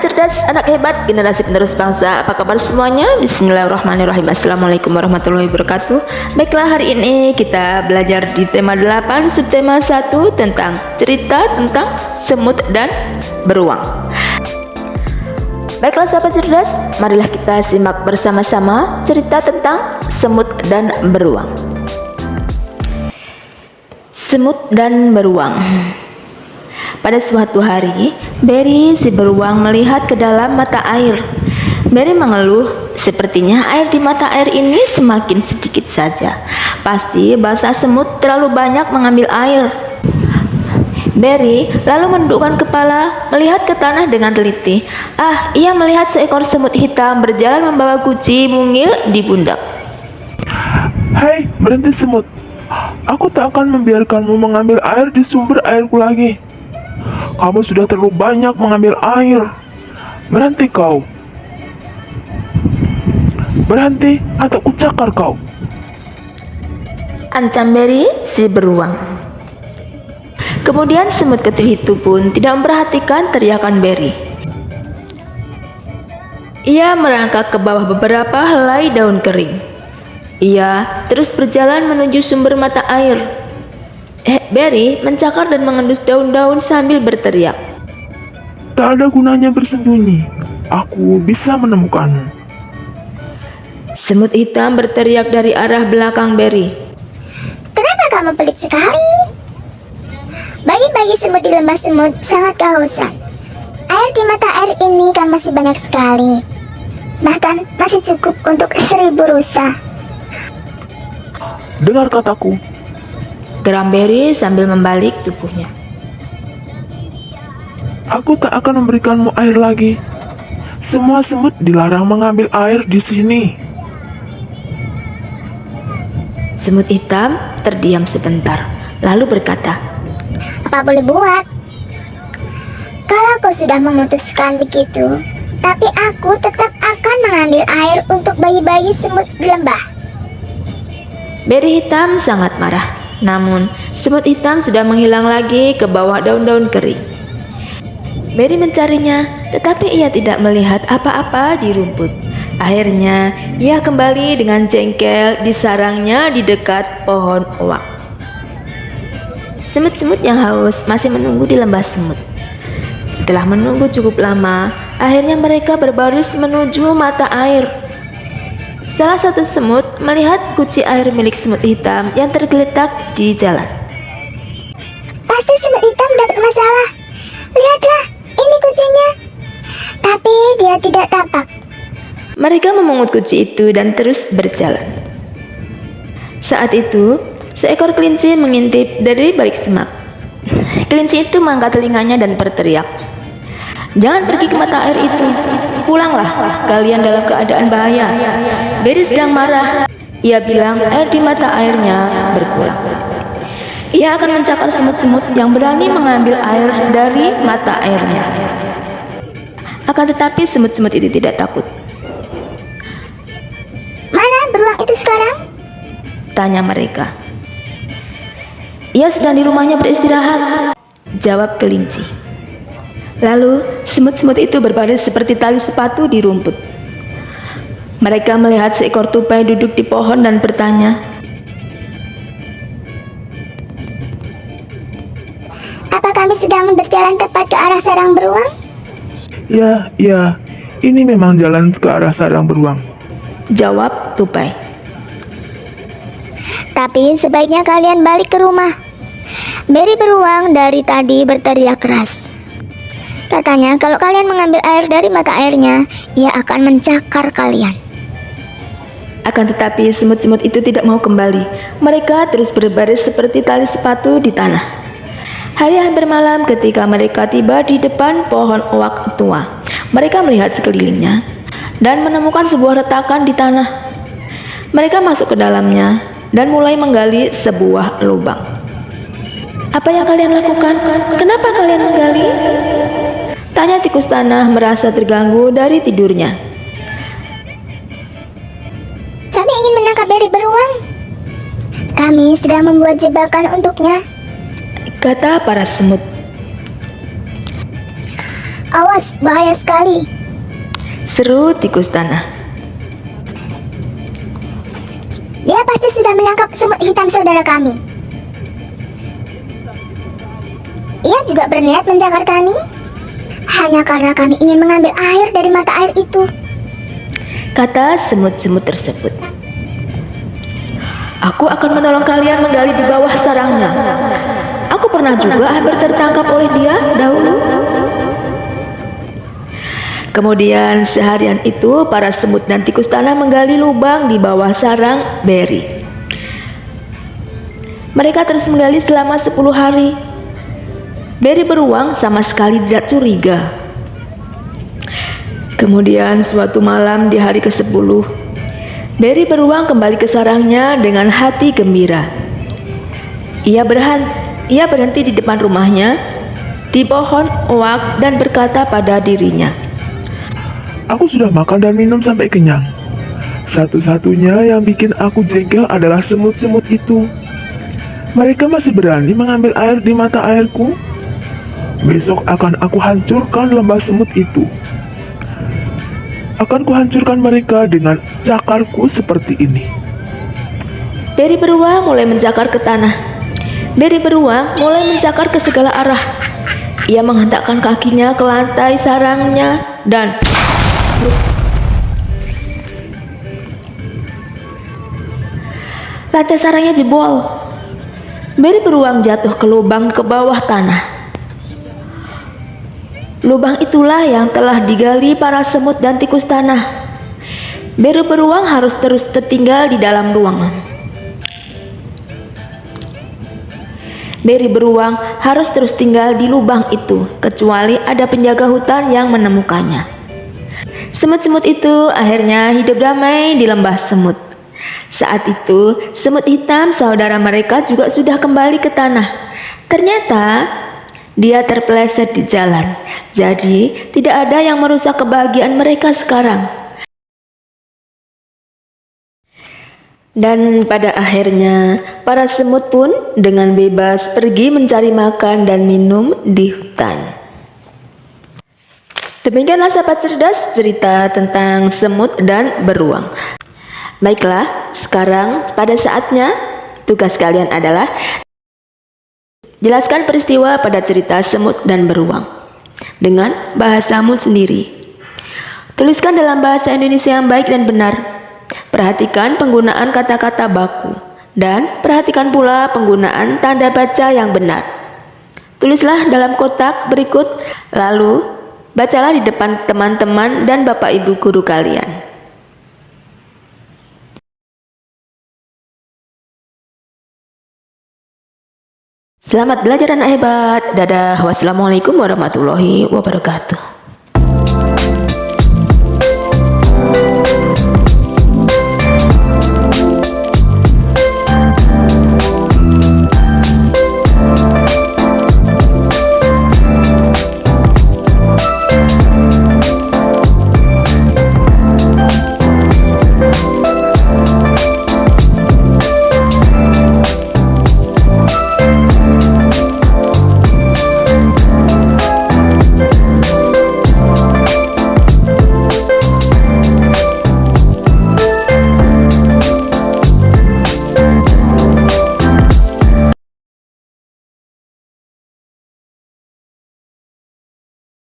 Anak cerdas, anak hebat, generasi penerus bangsa. Apa kabar semuanya? Bismillahirrahmanirrahim. Assalamualaikum warahmatullahi wabarakatuh. Baiklah, hari ini kita belajar di tema 8, subtema 1 tentang cerita tentang semut dan beruang. Baiklah sahabat cerdas, marilah kita simak bersama-sama cerita tentang semut dan beruang. Semut dan beruang. Pada suatu hari, Berry si beruang melihat ke dalam mata air. Berry mengeluh, sepertinya air di mata air ini semakin sedikit saja. Pasti bangsa semut terlalu banyak mengambil air. Berry lalu menundukkan kepala, melihat ke tanah dengan teliti. Ia melihat seekor semut hitam berjalan membawa guci mungil di pundak. Hai, berhenti semut. Aku tak akan membiarkanmu mengambil air di sumber airku lagi. Kamu sudah terlalu banyak mengambil air. Berhenti kau. Berhenti atau kucakar kau. Ancam Berry si beruang. Kemudian semut kecil itu pun tidak memperhatikan teriakan Berry. Ia merangkak ke bawah beberapa helai daun kering. Ia terus berjalan menuju sumber mata air. Berry mencakar dan mengendus daun-daun sambil berteriak. Tak ada gunanya bersembunyi. Aku bisa menemukanmu. Semut hitam berteriak dari arah belakang Berry. Kenapa kamu pelit sekali? Bayi-bayi semut di lembah semut sangat kehausan. Air di mata air ini kan masih banyak sekali. Bahkan masih cukup untuk 1000 rusa. Dengar kataku. Geram Berry sambil membalik tubuhnya. Aku tak akan memberikanmu air lagi. Semua semut dilarang mengambil air di sini. Semut hitam terdiam sebentar, lalu berkata, Apa boleh buat? Kalau kau sudah memutuskan begitu, tapi aku tetap akan mengambil air untuk bayi-bayi semut di lembah. Berry hitam sangat marah. Namun, semut hitam sudah menghilang lagi ke bawah daun-daun kering. Berry mencarinya, tetapi ia tidak melihat apa-apa di rumput. Akhirnya, ia kembali dengan jengkel di sarangnya di dekat pohon oak. Semut-semut yang haus masih menunggu di lembah semut. Setelah menunggu cukup lama, akhirnya mereka berbaris menuju mata air. Salah satu semut melihat guci air milik semut hitam yang tergeletak di jalan. Pasti semut hitam dapat masalah. Lihatlah, ini kucinya. Tapi dia tidak tampak. Mereka memungut guci itu dan terus berjalan. Saat itu, seekor kelinci mengintip dari balik semak. Kelinci itu mengangkat telinganya dan berteriak, "Jangan pergi ke mata air itu. Pulanglah, kalian dalam keadaan bahaya." Berry sedang marah. Ia bilang air di mata airnya berkurang. Ia akan mencakar semut-semut yang berani mengambil air dari mata airnya. Akan tetapi semut-semut itu tidak takut. Mana beruang itu sekarang? Tanya mereka. Ia sedang di rumahnya beristirahat, jawab kelinci. Lalu semut-semut itu berbaris seperti tali sepatu di rumput. Mereka melihat seekor tupai duduk di pohon dan bertanya, Apa kami sedang berjalan tepat ke arah sarang beruang? Ya, ini memang jalan ke arah sarang beruang. jawab tupai. Tapi sebaiknya kalian balik ke rumah. Berry beruang dari tadi berteriak keras. Katanya kalau kalian mengambil air dari mata airnya, ia akan mencakar kalian. Akan tetapi semut-semut itu tidak mau kembali. Mereka terus berbaris seperti tali sepatu di tanah. Hari hampir malam ketika mereka tiba di depan pohon oak tua. Mereka melihat sekelilingnya dan menemukan sebuah retakan di tanah. Mereka masuk ke dalamnya dan mulai menggali sebuah lubang. "Apa yang kalian lakukan? Kenapa kalian menggali?" tanya tikus tanah merasa terganggu dari tidurnya. Kami ingin menangkap Berry beruang. Kami sedang membuat jebakan untuknya. Kata para semut. Awas, bahaya sekali. Seru tikus tanah. Dia pasti sudah menangkap semut hitam saudara kami. Ia juga berniat menjakar kami hanya karena kami ingin mengambil air dari mata air itu. Kata semut-semut tersebut. Aku akan menolong kalian menggali di bawah sarangnya. Aku pernah juga hampir tertangkap oleh dia dahulu. Kemudian seharian itu para semut dan tikus tanah menggali lubang di bawah sarang Berry. Mereka terus menggali selama 10 hari. Berry beruang sama sekali tidak curiga. Kemudian suatu malam di hari ke-10, Berry beruang kembali ke sarangnya dengan hati gembira. Ia berhenti di depan rumahnya, di pohon oak dan berkata pada dirinya, Aku sudah makan dan minum sampai kenyang. Satu-satunya yang bikin aku jengkel adalah semut-semut itu. Mereka masih berani mengambil air di mata airku. Besok akan aku hancurkan lembah semut itu. Akan kuhancurkan mereka dengan cakarku seperti ini. Berry beruang mulai menjakar ke tanah. Berry beruang mulai menjakar ke segala arah. Ia menghentakkan kakinya ke lantai sarangnya dan lantai sarangnya jebol. Berry beruang jatuh ke lubang ke bawah tanah. Lubang itulah yang telah digali para semut dan tikus tanah. Berry beruang harus terus tertinggal di dalam ruangan. Berry beruang harus terus tinggal di lubang itu, kecuali ada penjaga hutan yang menemukannya. Semut-semut itu akhirnya hidup damai di lembah semut. Saat itu, semut hitam saudara mereka juga sudah kembali ke tanah. Ternyata dia terpeleset di jalan, jadi tidak ada yang merusak kebahagiaan mereka sekarang. Dan pada akhirnya, para semut pun dengan bebas pergi mencari makan dan minum di hutan. Demikianlah sahabat cerdas cerita tentang semut dan beruang. Baiklah, sekarang pada saatnya tugas kalian adalah jelaskan peristiwa pada cerita semut dan beruang dengan bahasamu sendiri. Tuliskan dalam bahasa Indonesia yang baik dan benar. Perhatikan penggunaan kata-kata baku dan perhatikan pula penggunaan tanda baca yang benar. Tulislah dalam kotak berikut, lalu bacalah di depan teman-teman dan bapak ibu guru kalian. Selamat belajar anak hebat. Dadah. Wassalamualaikum warahmatullahi wabarakatuh.